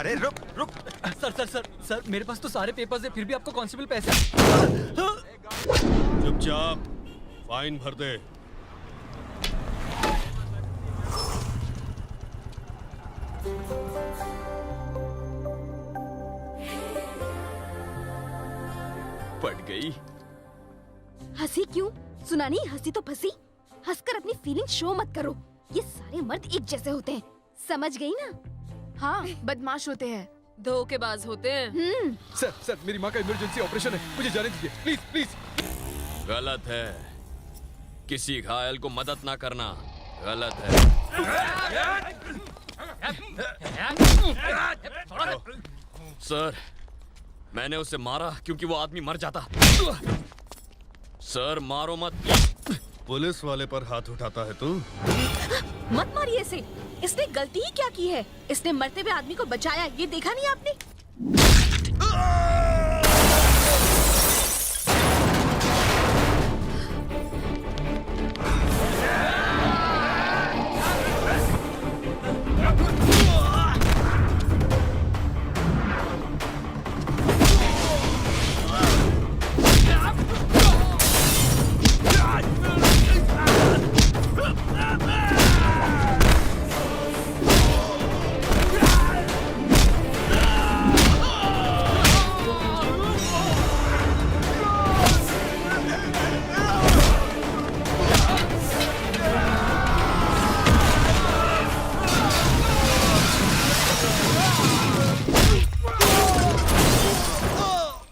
अरे रुक रुक। सर मेरे पास तो सारे पेपर्स है, फिर भी आपको कांस्टेबल पैसे। चुपचाप फाइन भर दे। पड़ गई। हंसी क्यों? सुना नहीं, हंसी तो फंसी। हंसकर अपनी फीलिंग शो मत करो। ये सारे मर्द एक जैसे होते हैं, समझ गई ना? हाँ, बदमाश होते हैं, धोखेबाज होते हैं। सर मेरी माँ का इमरजेंसी ऑपरेशन है, मुझे जाने दीजिए प्लीज प्लीज। गलत है, किसी घायल को मदद ना करना गलत है। सर, मैंने उसे मारा क्योंकि वो आदमी मर जाता। सर मारो मत। पुलिस वाले पर हाथ उठाता है तू? मत मारिए इसे, इसने गलती ही क्या की है? इसने मरते हुए आदमी को बचाया, ये देखा नहीं आपने?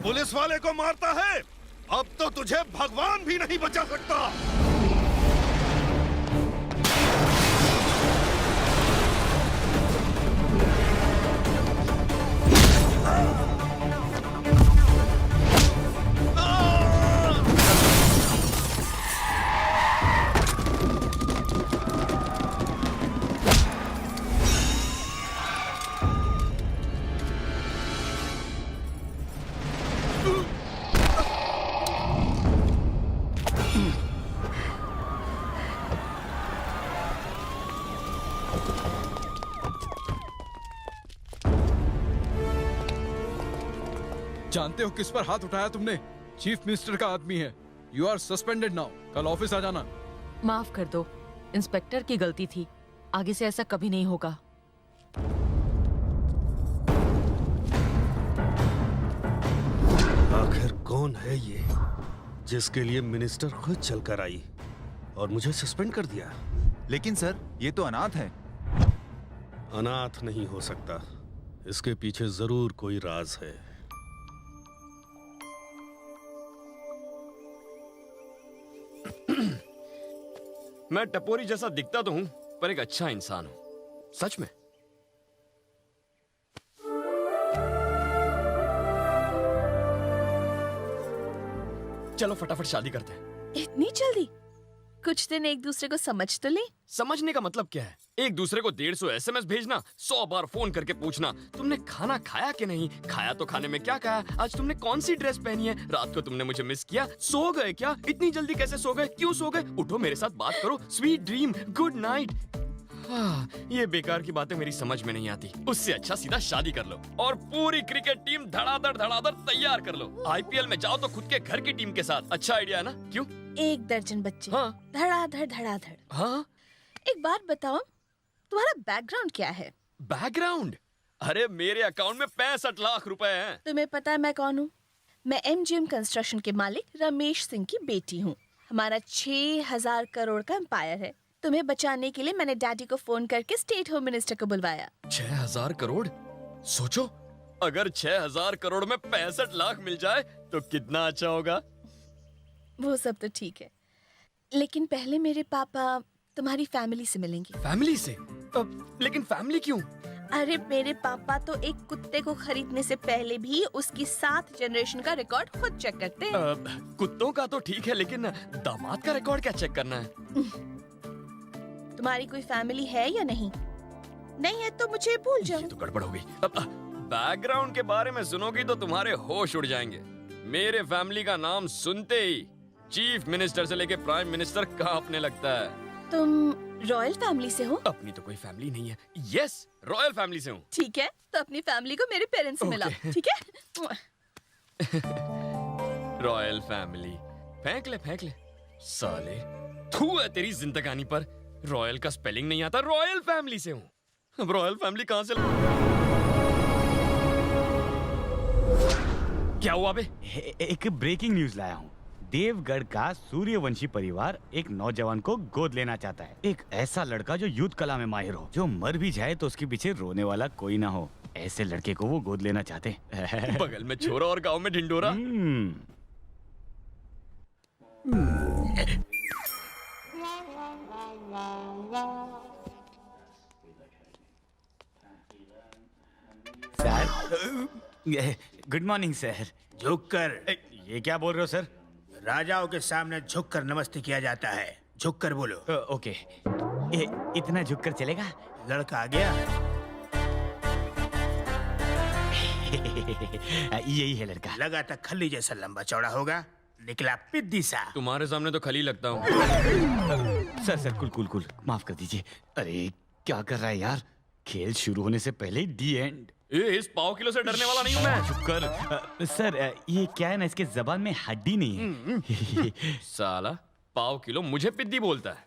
पुलिस वाले को मारता है, अब तो तुझे भगवान भी नहीं बचा सकता। जानते हो किस पर हाथ उठाया तुमने? चीफ मिनिस्टर का आदमी है। You are suspended now. कल ऑफिस आ जाना। माफ कर दो, इंस्पेक्टर की गलती थी, आगे से ऐसा कभी नहीं होगा। आखिर कौन है ये जिसके लिए मिनिस्टर खुद चलकर आई और मुझे सस्पेंड कर दिया? लेकिन सर, ये तो अनाथ है। अनाथ नहीं हो सकता, इसके पीछे जरूर कोई राज है। मैं टपोरी जैसा दिखता तो हूं, पर एक अच्छा इंसान हूं, सच में। चलो फटाफट शादी करते हैं। इतनी जल्दी? कुछ दिन एक दूसरे को समझ तो ले। समझने का मतलब क्या है? एक दूसरे को 150 SMS भेजना, 100 बार फोन करके पूछना तुमने खाना खाया कि नहीं, खाया तो खाने में क्या खाया, आज तुमने कौन सी ड्रेस पहनी है, रात को तुमने मुझे मिस किया, सो गए क्या, इतनी जल्दी कैसे सो गए, क्यों सो गए, उठो मेरे साथ बात करो, स्वीट ड्रीम, गुड नाइट। ये बेकार की बातें मेरी समझ में नहीं आती। उससे अच्छा सीधा शादी कर लो और पूरी क्रिकेट टीम धड़ाधड़ तैयार कर लो। IPL में जाओ तो खुद के घर की टीम के साथ। अच्छा आइडिया है ना? क्यों? 1 दर्जन बच्चे, हाँ। धड़ाधड़। हाँ, एक बात बताओ, तुम्हारा बैकग्राउंड क्या है? बैकग्राउंड? अरे मेरे अकाउंट में 65 लाख रुपए हैं। तुम्हें पता है मैं कौन हूँ? मैं MGM कंस्ट्रक्शन के मालिक रमेश सिंह की बेटी हूँ। हमारा 6000 करोड़ का एम्पायर है। तुम्हें बचाने के लिए मैंने डैडी को फोन करके स्टेट होम मिनिस्टर को बुलवाया। 6000 करोड़? सोचो, अगर 6000 करोड़ में 65 लाख मिल जाए तो कितना अच्छा होगा। वो सब तो ठीक है, लेकिन पहले मेरे पापा तुम्हारी फैमिली से मिलेंगे। फैमिली से? लेकिन फैमिली क्यों? अरे मेरे पापा तो एक कुत्ते को खरीदने से पहले भी उसकी 7 जनरेशन का रिकॉर्ड खुद चेक करते हैं। कुत्तों का तो ठीक है, लेकिन दामाद का रिकॉर्ड क्या चेक करना है? तुम्हारी कोई फैमिली है या नहीं? नहीं है तो मुझे भूल जाओ। ये तो गड़बड़ हो गई। बैकग्राउंड के बारे में सुनोगी तो तुम्हारे होश उड़ जाएंगे। मेरे फैमिली का नाम सुनते ही चीफ मिनिस्टर से लेके प्राइम मिनिस्टर कांपने लगता है। तुम रॉयल फैमिली से हो? अपनी तो कोई फैमिली नहीं है। यस, रॉयल फैमिली से हूँ। ठीक है, तो अपनी फैमिली को मेरे पेरेंट्स से मिलाओ, ठीक है? रॉयल फैमिली, फेंक ले साले। थू है तेरी जिंदगानी पर। रॉयल का स्पेलिंग नहीं आता, रॉयल फैमिली से हूँ। अब रॉयल फैमिली कहाँ से क्या हुआ बे? एक ब्रेकिंग न्यूज लाया हूँ। देवगढ़ का सूर्यवंशी परिवार एक नौजवान को गोद लेना चाहता है। एक ऐसा लड़का जो युद्ध कला में माहिर हो, जो मर भी जाए तो उसके पीछे रोने वाला कोई ना हो। ऐसे लड़के को वो गोद लेना चाहते हैं। बगल में छोरा और गांव में ढिंडोरा। Sir, good morning sir. झुककर। ये क्या बोल रहे हो सर? राजाओं के सामने झुककर नमस्ते किया जाता है। झुककर बोलो। ओके, इतना झुककर चलेगा? लड़का आ गया। यही है लड़का। लगा था खली जैसा लंबा चौड़ा होगा, निकला पिद्दी सा। तुम्हारे सामने तो खली लगता हूँ। सर कुल माफ कर दीजिए। अरे क्या कर रहा है यार? खेल शुरू होने से पहले दी एंड। इस पाव किलो से डरने वाला नहीं हूँ मैं। चुप कर। सर ये क्या है ना, इसके जबान में हड्डी नहीं है। साला पाव किलो मुझे पिद्दी बोलता है।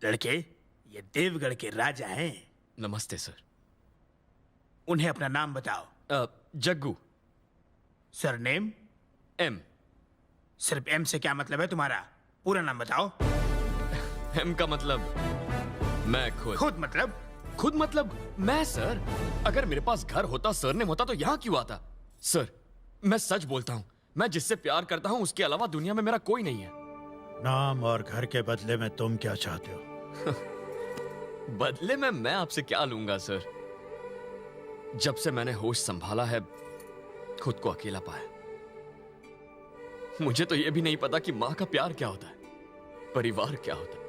लड़के, ये देवगढ़ के राजा हैं। नमस्ते सर। उन्हें अपना नाम बताओ। जग्गू। सरनेम? एम। सिर्फ एम से क्या मतलब है तुम्हारा? पूरा नाम बताओ। एम का मतलब मैं खुद। खुद मतलब? खुद मतलब मैं सर। अगर मेरे पास घर होता, सरनेम होता तो यहाँ क्यों आता? सर मैं सच बोलता हूँ, मैं जिससे प्यार करता हूँ उसके अलावा दुनिया में मेरा कोई नहीं है। नाम और घर के बदले में तुम क्या चाहते हो? बदले में मैं आपसे क्या लूंगा सर? जब से मैंने होश संभाला है, खुद को अकेला पाया। मुझे तो यह भी नहीं पता कि मां का प्यार क्या होता है, परिवार क्या होता है।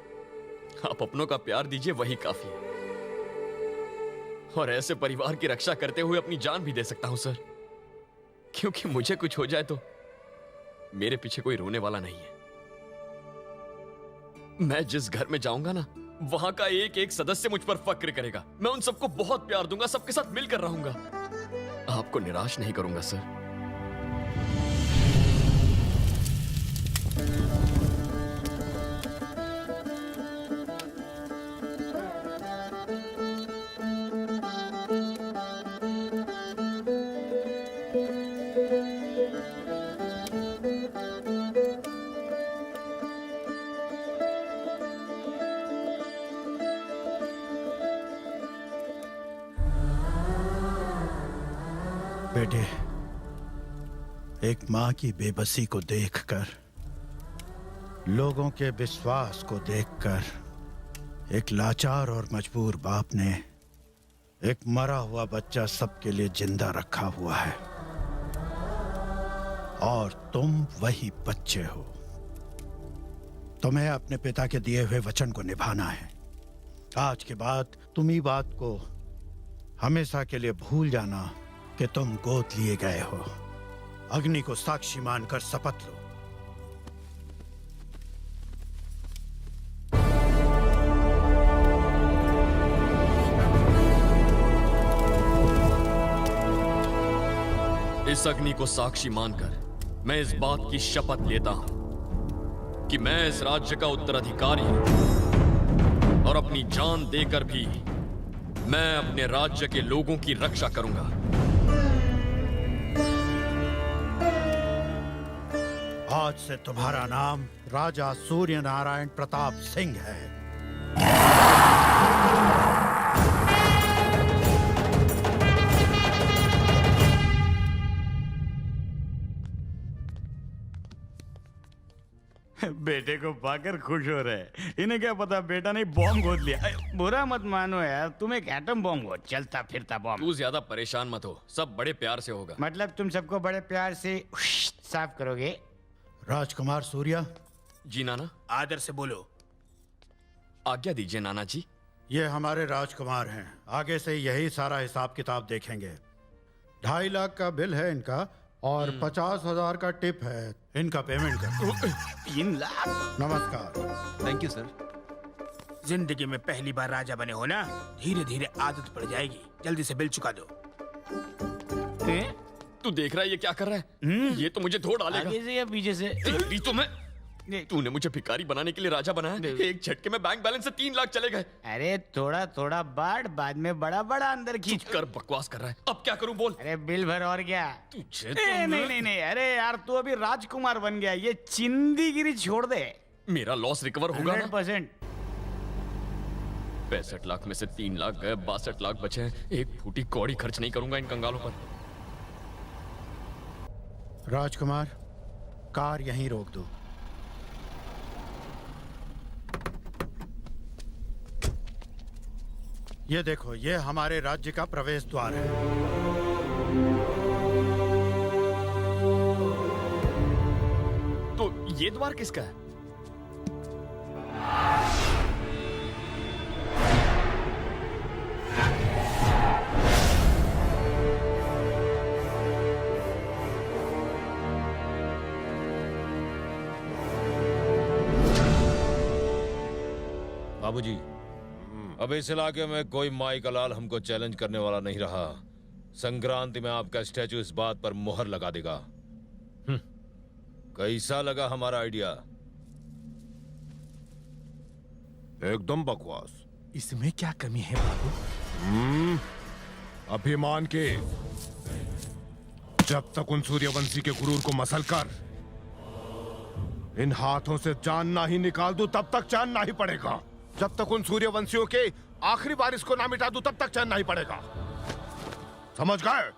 आप अपनों का प्यार दीजिए, वही काफी है। और ऐसे परिवार की रक्षा करते हुए अपनी जान भी दे सकता हूं सर, क्योंकि मुझे कुछ हो जाए तो मेरे पीछे कोई रोने वाला नहीं है। मैं जिस घर में जाऊंगा ना, वहां का एक एक सदस्य मुझ पर फक्र करेगा। मैं उन सबको बहुत प्यार दूंगा, सबके साथ मिलकर रहूंगा। आपको निराश नहीं करूंगा सर। बेटे, एक मां की बेबसी को देखकर, लोगों के विश्वास को देखकर, एक लाचार और मजबूर बाप ने एक मरा हुआ बच्चा सबके लिए जिंदा रखा हुआ है। और तुम वही बच्चे हो। तुम्हें अपने पिता के दिए हुए वचन को निभाना है। आज के बाद तुम ही बात को हमेशा के लिए भूल जाना कि तुम गोद लिए गए हो। अग्नि को साक्षी मानकर शपथ लो। इस अग्नि को साक्षी मानकर मैं इस बात की शपथ लेता हूं कि मैं इस राज्य का उत्तराधिकारी हूं और अपनी जान देकर भी मैं अपने राज्य के लोगों की रक्षा करूंगा। आज से तुम्हारा नाम राजा सूर्य नारायण प्रताप सिंह है। बेटे को पाकर खुश हो रहे। इन्हें क्या पता बेटा ने बॉम्ब गोद लिया। बुरा मत मानो यार, तुम एक एटम बॉम्ब हो, चलता फिरता बॉम्ब। तू ज्यादा परेशान मत हो, सब बड़े प्यार से होगा। मतलब तुम सबको बड़े प्यार से साफ करोगे? राजकुमार सूर्या, जी नाना। आदर से बोलो। आज्ञा दीजिए नाना जी। ये हमारे राजकुमार हैं, आगे से यही सारा हिसाब किताब देखेंगे। 2.5 लाख का बिल है इनका और 50,000 का टिप है। इनका पेमेंट कर। 3 लाख। नमस्कार। Thank you sir. जिंदगी में पहली बार राजा बने हो ना, धीरे धीरे आदत पड़ जाएगी। जल्दी से बिल चुका दो। तू देख रहा है ये क्या कर रहा है? ये तो मुझे धो डालेगा। आगे से या पीछे से? तेरी तो मैं। तूने मुझे भिखारी बनाने के लिए राजा बनाया। एक झटके में बैंक बैलेंस से 3 लाख चले गए। अरे थोड़ा थोड़ा बांट, बाद में बड़ा बड़ा अंदर खींच कर। बकवास कर रहा है। अब क्या करूं बोल। अरे बिल भर और क्या। तुझे नहीं, अरे यार तू अभी राजकुमार बन गया, ये चिंदीगिरी छोड़ दे। मेरा लॉस रिकवर होगा ना? 100%। 65 लाख में से 3 लाख गए, 62 लाख बचे हैं। एक फूटी कौड़ी खर्च नहीं करूंगा इन कंगालों पर। राजकुमार, कार यहीं रोक दो। ये देखो, ये हमारे राज्य का प्रवेश द्वार है। तो ये द्वार किसका है? बाबूजी, अब इस इलाके में कोई माई का लाल हमको चैलेंज करने वाला नहीं रहा। संक्रांति में आपका स्टैचू इस बात पर मोहर लगा देगा। कैसा लगा हमारा आइडिया? एकदम बकवास। इसमें क्या कमी है बाबू? अभिमान के। जब तक उन सूर्यवंशी के गुरूर को मसल कर इन हाथों से जान ना ही निकाल दूं, तब तक चैन ना ही पड़ेगा। जब तक उन सूर्यवंशियों के आखिरी बारिश को ना मिटा दूं, तब तक चैन नहीं पड़ेगा। समझ गए?